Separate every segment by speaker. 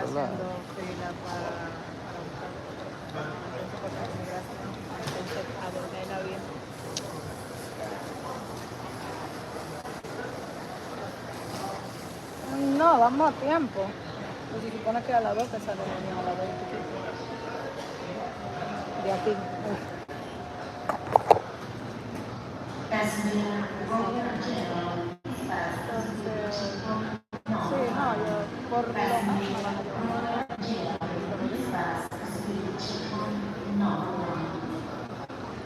Speaker 1: haciendo fila para buscar. Entonces, por la migración, entonces abordé el avión. No, vamos a tiempo. Pues se supone que a las 2 que sale el avión, a las 2 y piquito. De aquí. Entonces, sí, no, yo por lo menos me van a llevar.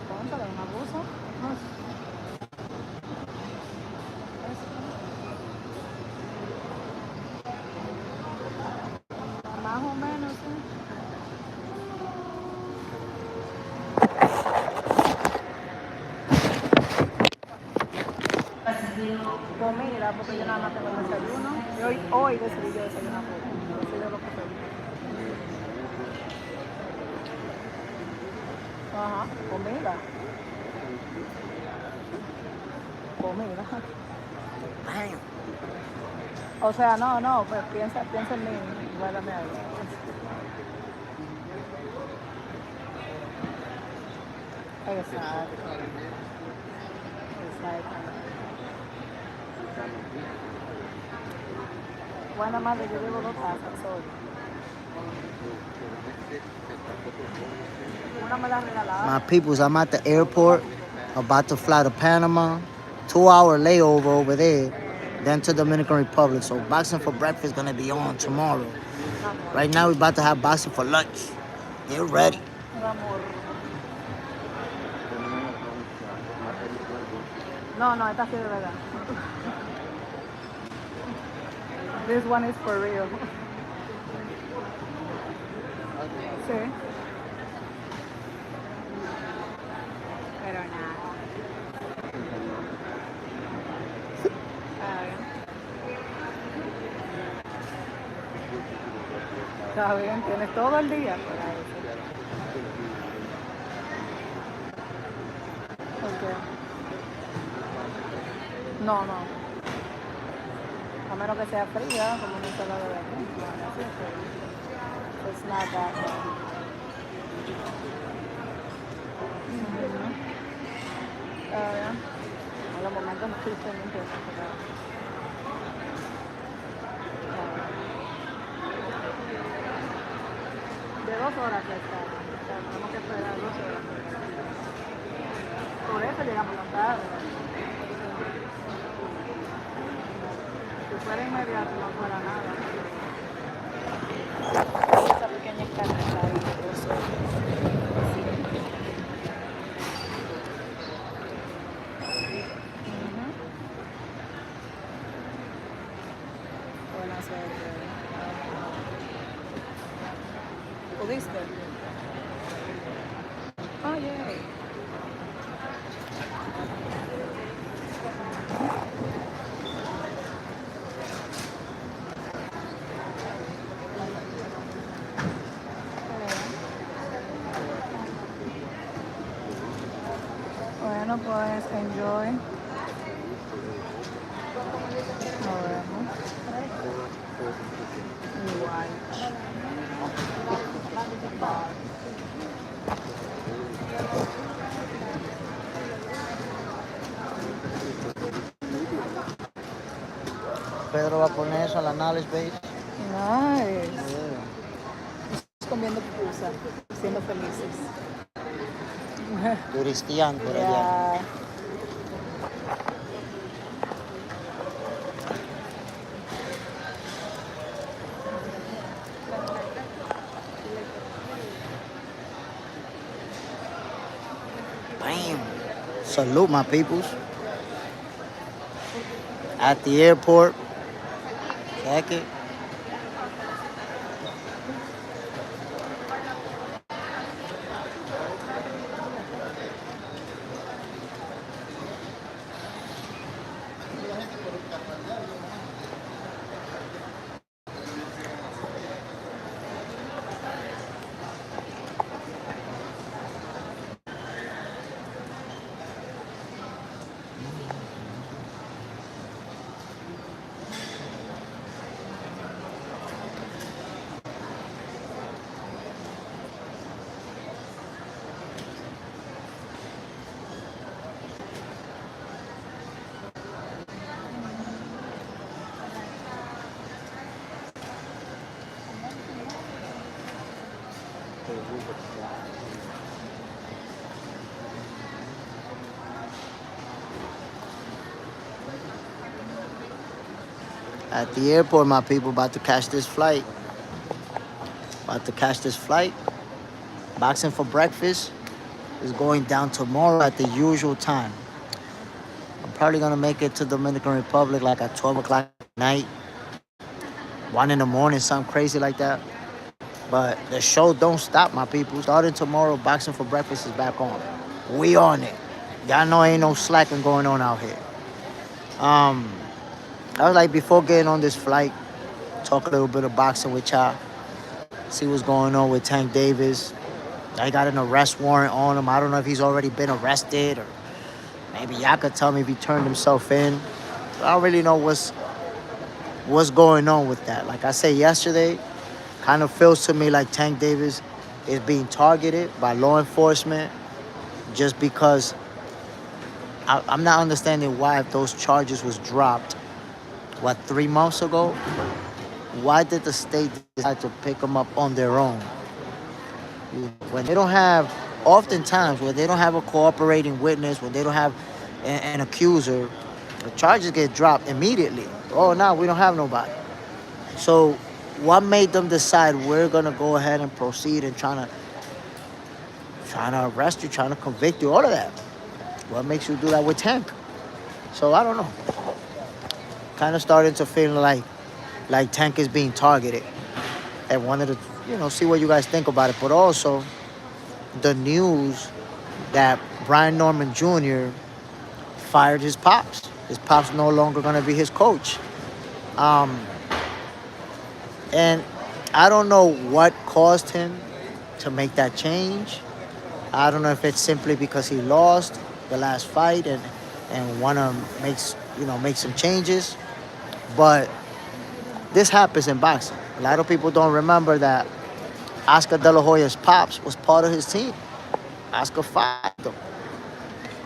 Speaker 1: Póntale una blusa. Más o menos, sí. Comida, porque yo nada más tengo el desayuno. Y hoy decidí yo desayunar poco. Decidí lo que pedí. Ajá, comida. Comida. O sea, no, pues piensa en mí, guárdame algo. Exacto. Buena madre, yo llevo 2 tazas hoy. Una me la regalaron.
Speaker 2: My peoples, I'm at the airport, about to fly to Panama. 2-hour layover over there, then to Dominican Republic. So boxing for breakfast gonna be on tomorrow. Right now we're about to have boxing for lunch. Get ready.
Speaker 1: No, esta sí de verdad. This one is for real. Sí. Pero nada. Está bien, tienes todo el día para eso. ¿Por qué? No. A menos que sea fría, como una ensalada de aquí. It's not that bad. Está bien. En los momentos no estoy pendiente. De 2 horas que está. Tenemos que esperar 2 horas. Por eso llegamos tan tarde. Si fuera inmediato no fuera nada. Esa pequeña escalera ahí. Buena suerte. ¿Pudiste? Oye. Bueno, pues enjoy. Nos vemos. Igual.
Speaker 2: Pedro va a poner eso al análisis, base.
Speaker 1: Nice. Comiendo pupusa, siendo felices.
Speaker 2: Turisteando por allá. Bam. Salute, my peoples. At the airport. Check it. At the airport, my people, about to catch this flight. About to catch this flight. Boxing for breakfast is going down tomorrow at the usual time. I'm probably gonna make it to Dominican Republic like at 12 o'clock at night, 1 in the morning, something crazy like that. But the show don't stop, my people. Starting tomorrow, Boxing for Breakfast is back on. We on it. Y'all know ain't no slacking going on out here. I was like, before getting on this flight, talk a little bit of boxing with y'all. See what's going on with Tank Davis. I got an arrest warrant on him. I don't know if he's already been arrested, or maybe y'all could tell me if he turned himself in. I don't really know what's going on with that. Like I said yesterday, kind of feels to me like Tank Davis is being targeted by law enforcement just because I'm not understanding why, if those charges was dropped, 3 months ago, why did the state decide to pick them up on their own? When they don't have, oftentimes, when they don't have a cooperating witness, when they don't have an accuser, the charges get dropped immediately. Oh, no, we don't have nobody. So what made them decide we're going to go ahead and proceed and trying to arrest you, trying to convict you, all of that? What makes you do that with Tank? So I don't know. Kind of starting to feel like Tank is being targeted. And wanted to, see what you guys think about it. But also, the news that Brian Norman Jr. fired his pops. His pops no longer going to be his coach. And I don't know what caused him to make that change. I don't know if it's simply because he lost the last fight and want to make some changes. But this happens in boxing. A lot of people don't remember that Oscar De La Hoya's pops was part of his team. Oscar fired him.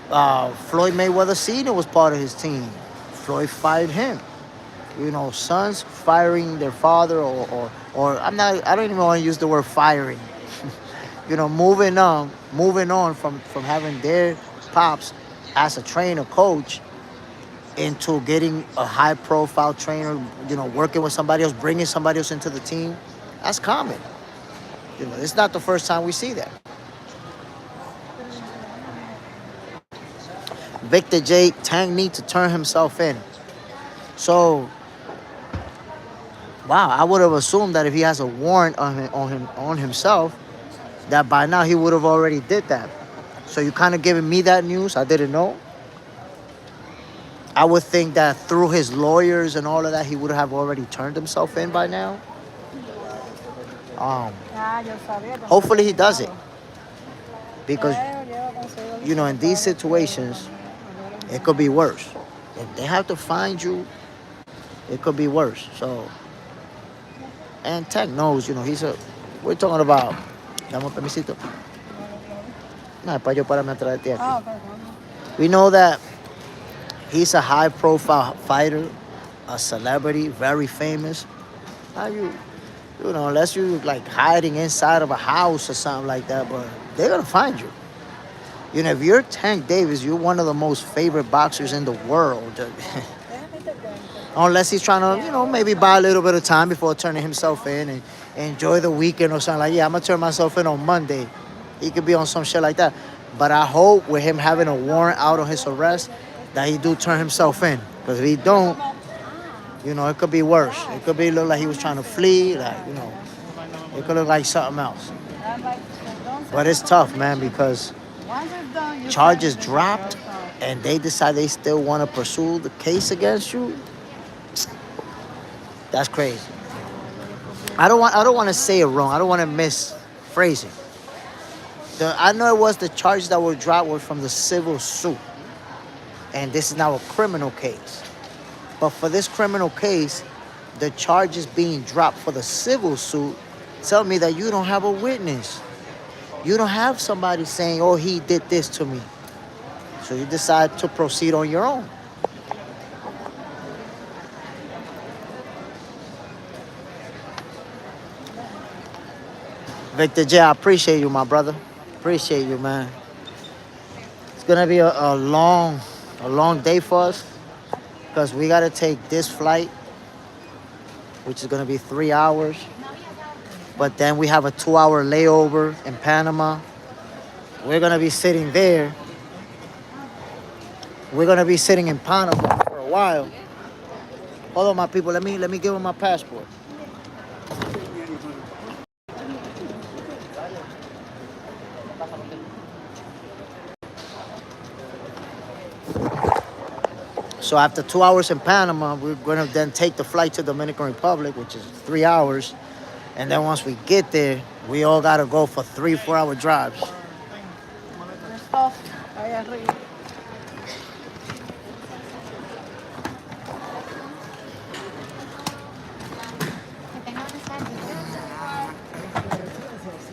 Speaker 2: Floyd Mayweather Sr. was part of his team. Floyd fired him. Sons firing their father, or I don't even want to use the word firing. Moving on from having their pops as a trainer, coach, into getting a high-profile trainer, working with somebody else, bringing somebody else into the team. That's common. It's not the first time we see that. Victor J. Tank needs to turn himself in. So, wow, I would have assumed that if he has a warrant on himself, that by now he would have already did that. So you kind of giving me that news. I didn't know. I would think that through his lawyers and all of that, he would have already turned himself in by now. Hopefully he does it. Because, in these situations, it could be worse. If they have to find you, it could be worse. So, and Tank knows, we're talking about, dame un permisito. No, para yo pararme atrás de ti aquí. We know that he's a high-profile fighter, a celebrity, very famous. How unless you like hiding inside of a house or something like that, but they're gonna find you. If you're Tank Davis, you're one of the most favorite boxers in the world. Unless he's trying to, maybe buy a little bit of time before turning himself in and enjoy the weekend or something like, yeah, I'm gonna turn myself in on Monday. He could be on some shit like that. But I hope with him having a warrant out on his arrest, that he do turn himself in. Because if he don't, it could be worse. It could look like he was trying to flee. It could look like something else. But it's tough, man, because charges dropped and they decide they still want to pursue the case against you. That's crazy. I don't want to say it wrong. I don't want to misphrase it. I know it was the charges that were dropped were from the civil suit. And this is now a criminal case. But for this criminal case, the charges being dropped for the civil suit tell me that you don't have a witness. You don't have somebody saying, oh, he did this to me. So you decide to proceed on your own. Victor J, I appreciate you, my brother. Appreciate you, man. It's gonna be a long day for us because we gotta take this flight, which is gonna be 3 hours. But then we have a 2 hour layover in Panama. We're gonna be sitting there. We're gonna be sitting in Panama for a while. Hold on, my people. Let me give them my passport. So after 2 hours in Panama, we're gonna then take the flight to Dominican Republic, which is 3 hours. And then once we get there, we all gotta go for 3-4 hour drives.
Speaker 1: Ahí arriba.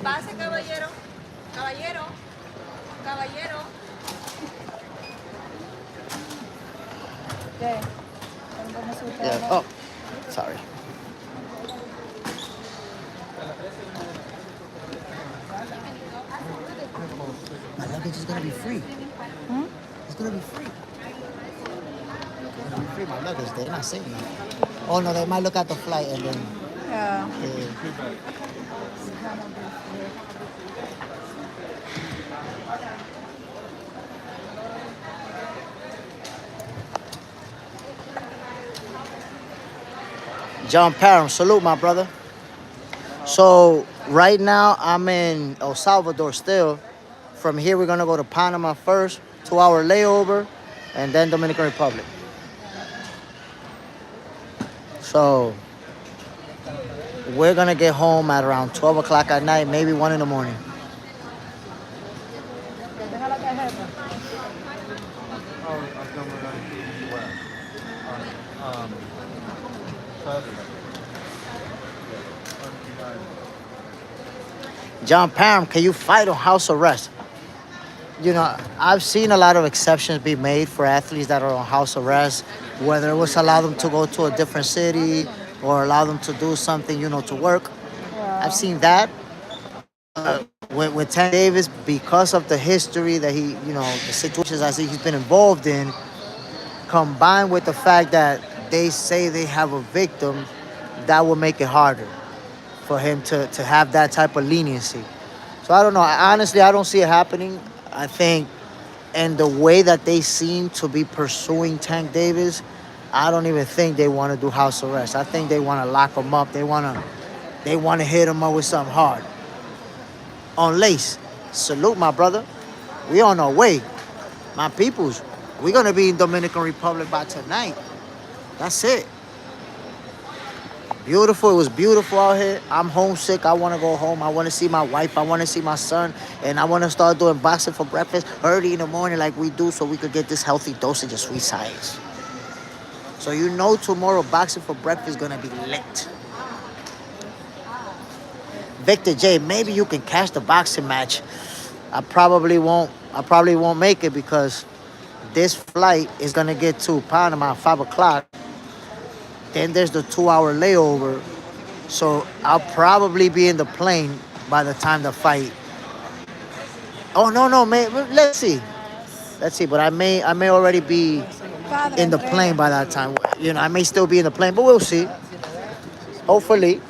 Speaker 3: Pase, caballero. Caballero. Caballero.
Speaker 1: ¿Qué? ¿Cómo se usa?
Speaker 2: Yeah. Oh, sorry. My luggage is gonna be free. It's gonna be free. It's gonna be free. My luggage, they're not saying that. Oh no, they might look at the flight and then.
Speaker 1: Yeah.
Speaker 2: John Parham, salute, my brother. So right now I'm in El Salvador still. From here we're gonna go to Panama first, 2 hour layover, and then Dominican Republic. So we're gonna get home at around 12 o'clock at night, maybe 1 in the morning.
Speaker 1: Deja la tarjeta.
Speaker 2: John Parham, can you fight on house arrest? You know, I've seen a lot of exceptions be made for athletes that are on house arrest, whether it was allow them to go to a different city or allow them to do something, to work. I've seen that. With Tank Davis, because of the history that the situations I see he's been involved in, combined with the fact that they say they have a victim, that will make it harder for him to have that type of leniency. So I don't know. Honestly, I don't see it happening. I think, and the way that they seem to be pursuing Tank Davis, I don't even think they want to do house arrest. I think they want to lock him up. They want to hit him up with something hard. On Lace, salute, my brother. We on our way. My peoples, we're going to be in Dominican Republic by tonight. That's it. Beautiful. It was beautiful out here. I'm homesick. I want to go home. I want to see my wife. I want to see my son. And I want to start doing boxing for breakfast early in the morning like we do so we could get this healthy dosage of sweet science. So tomorrow boxing for breakfast is going to be lit. Victor J, maybe you can catch the boxing match. I probably won't make it because this flight is going to get to Panama at 5 o'clock. Then there's the 2 hour layover. So I'll probably be in the plane by the time the fight. Oh, no, man. Let's see. But I may already be in the plane by that time. I may still be in the plane, but we'll see. Hopefully.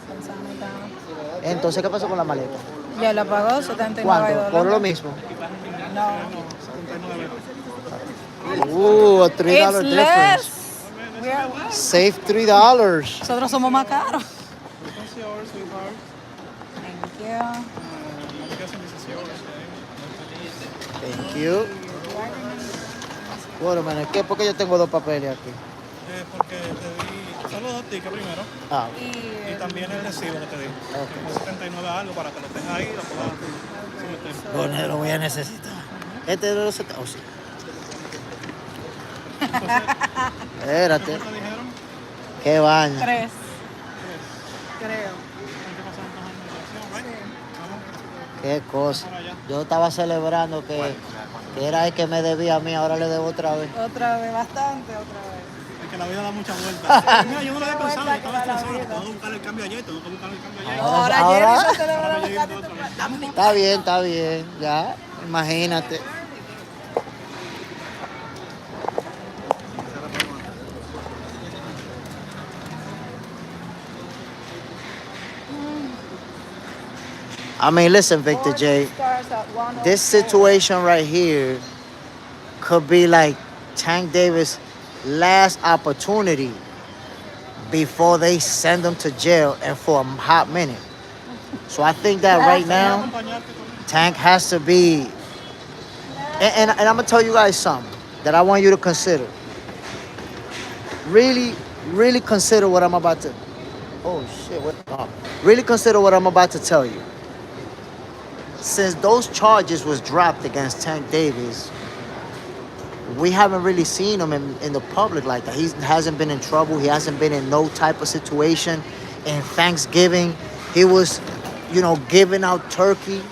Speaker 2: Entonces, ¿qué pasó con la maleta?
Speaker 1: Ya la pagó, $79.
Speaker 2: ¿Cuánto? ¿Por lo mismo?
Speaker 1: No.
Speaker 2: A $3
Speaker 1: It's
Speaker 2: difference.
Speaker 1: less.
Speaker 2: Save $3.
Speaker 1: Nosotros somos más caros. Thank you.
Speaker 2: Thank you. Bueno, man, ¿por qué yo tengo dos papeles aquí?
Speaker 4: Porque te di solo 2 tickets primero y también el recibo que te di.
Speaker 2: Okay.
Speaker 4: 79 algo para que lo tengas ahí y lo puedas someter.
Speaker 2: Bueno, lo voy a necesitar. Este de los 70. Oh, sí. Espérate.
Speaker 4: ¿Cuánto te dijeron?
Speaker 2: Qué baño.
Speaker 1: 3. Creo.
Speaker 4: Hay que pasar entonces en migración, ¿right? Vamos
Speaker 2: Qué cosa.
Speaker 4: para allá.
Speaker 2: Yo estaba celebrando que era el que me debía a mí, ahora le debo otra vez.
Speaker 1: Otra vez, bastante, otra vez.
Speaker 4: que la vida da muchas vueltas. Mira, yo no lo había pensado, yo estaba estresado. Tengo que buscar el cambio ayer, tengo que buscar el cambio ayer.
Speaker 2: Ahora,
Speaker 3: Jerry, no te lo van a buscar de tu parte.
Speaker 2: está bien, ya, imagínate. I mean, listen, Victor J, this situation right here could be like Tank Davis' last opportunity before they send him to jail and for a hot minute. So I think that right now, Tank has to be, and I'm gonna tell you guys something that I want you to consider. Really, really consider what I'm about to. Oh shit! Really consider what I'm about to tell you. Since those charges was dropped against Tank Davis, we haven't really seen him in the public like that. He hasn't been in trouble. He hasn't been in no type of situation. In Thanksgiving, he was, giving out turkey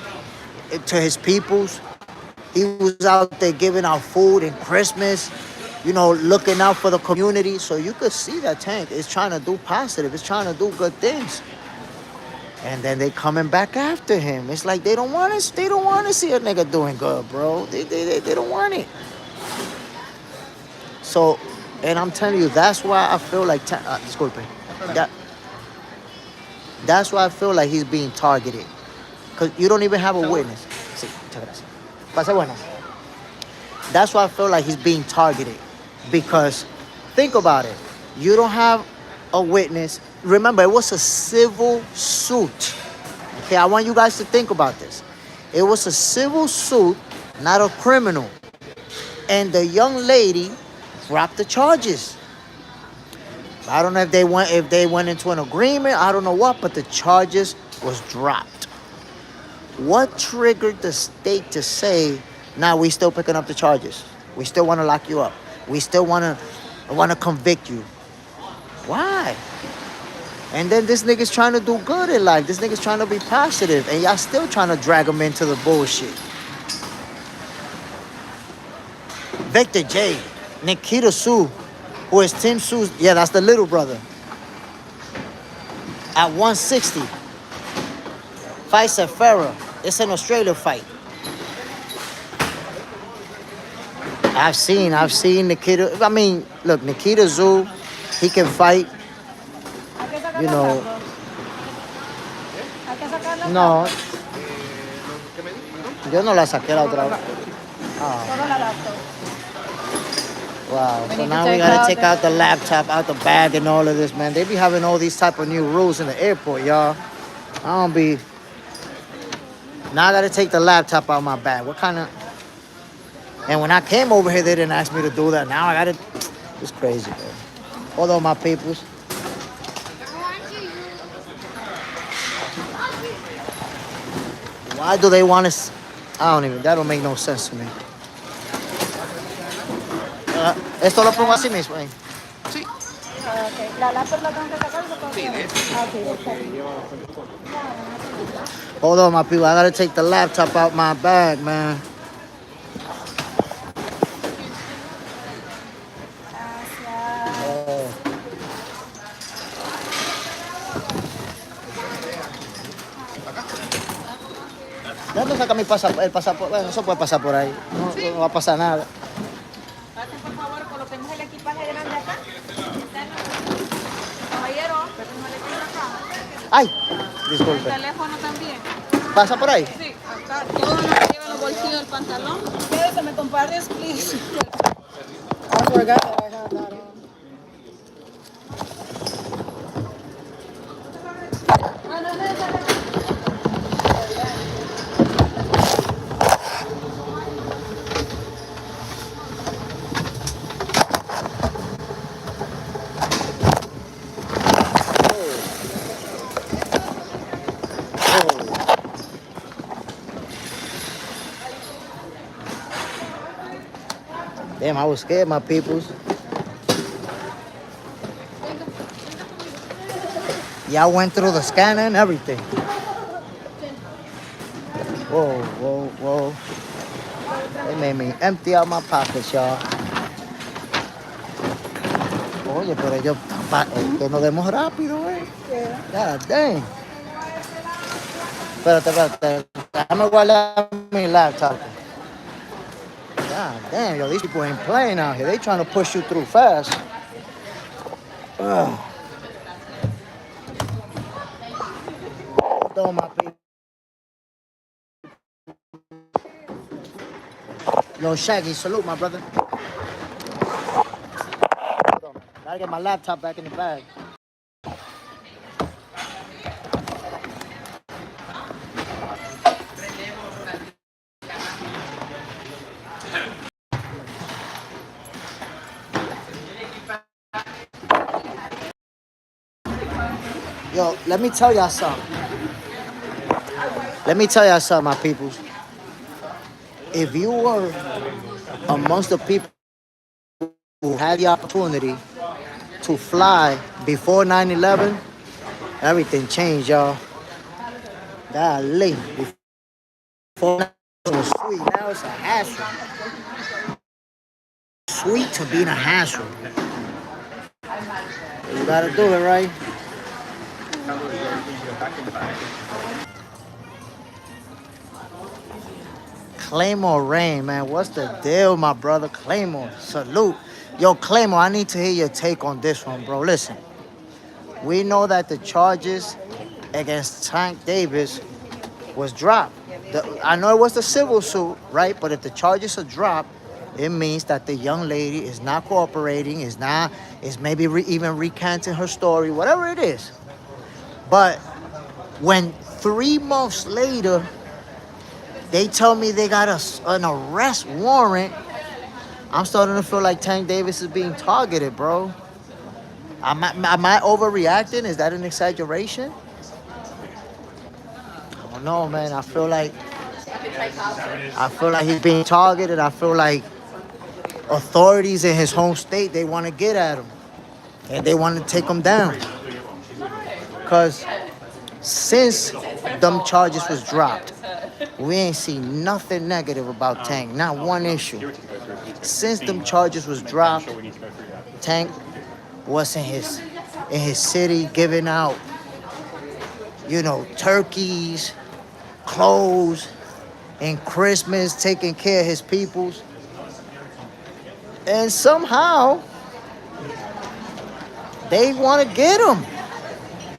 Speaker 2: to his peoples. He was out there giving out food and Christmas, looking out for the community. So you could see that Tank is trying to do positive. It's trying to do good things. And then they coming back after him. It's like they don't want to see a nigga doing good, bro. They don't want it. So, and I'm telling you, that's why I feel like disculpe. That's why I feel like he's being targeted. Because you don't even have a witness. Sí, muchas gracias. Pase buenas. That's why I feel like he's being targeted. Because think about it. You don't have a witness. Remember, it was a civil suit. Okay, I want you guys to think about this. It was a civil suit, not a criminal. And the young lady dropped the charges. I don't know if they went into an agreement. I don't know what, but the charges was dropped. What triggered the state to say, "Nah, we still picking up the charges. We still want to lock you up. We still want to convict you"? Why? And then this nigga's trying to do good in life. This nigga's trying to be positive, and y'all still trying to drag him into the bullshit. Victor J, Nikita Sue, who is Tim Sue's, yeah, that's the little brother. At 160. Fights at Farah. It's an Australia fight. I've seen Nikita. I mean, look, Nikita Zoo, he can fight. No. Yo no la saqué la otra vez. Wow. So now we gotta take out the laptop out the bag and all of this, man. They be having all these type of new rules in the airport, y'all. Now I gotta take the laptop out of my bag. What kind of? And when I came over here, they didn't ask me to do that. Now I gotta. It's crazy, bro. Although my peoples. Why do they want to? That don't make no sense to me. Esto lo pongo así mismo.
Speaker 1: Sí. Okay. La laptop la tengo que sacar y lo pongo. Sí,
Speaker 2: Hold on, my people. I gotta take the laptop out my bag, man. ¿Dónde saca el pasaporte? Bueno, eso puede pasar por ahí. No va a pasar nada.
Speaker 3: Pasen, por favor, coloquemos el equipaje grande acá. Caballero, no le tengo acá.
Speaker 2: Ay, disculpe.
Speaker 3: El teléfono también.
Speaker 2: ¿Pasa por ahí?
Speaker 3: Sí, acá. Todo lo que lleva en los bolsillos del pantalón.
Speaker 1: Quédese, me compartes, please. I forgot that I had that on.
Speaker 2: Damn, I was scared, my peoples. Y'all went through the scanner and everything. Whoa, whoa, whoa. They made me empty out my pockets, y'all. Oye, pero ellos, que nos demos rápido, God dang. Espérate. Déjame guardar mi laptop. God damn, yo, these people ain't playing out here. They trying to push you through fast. Ugh. Throw my people. Yo, Shaggy, salute, my brother. Gotta get my laptop back in the bag. Yo, let me tell y'all something. My peoples. If you were amongst the people who had the opportunity to fly before 9/11, everything changed, y'all. Golly. Before it was sweet, now it's a hassle. Sweet to being a hassle. You gotta do it, right? Claymore Rain, man. What's the deal, my brother? Claymore, salute. Yo, Claymore, I need to hear your take on this one, bro. Listen, we know that the charges against Tank Davis was dropped. I know it was the civil suit, right? But if the charges are dropped, it means that the young lady is not cooperating, is maybe even recanting her story, whatever it is. But when 3 months later, they tell me they got an arrest warrant, I'm starting to feel like Tank Davis is being targeted, bro. Am I overreacting? Is that an exaggeration? I don't know, man. I feel like he's being targeted. I feel like authorities in his home state, they want to get at him. And they want to take him down. Because since them charges was dropped, we ain't seen nothing negative about Tank. Not one issue. Since them charges was dropped, Tank was in his city giving out, turkeys, clothes, and Christmas, taking care of his peoples. And somehow, they want to get him.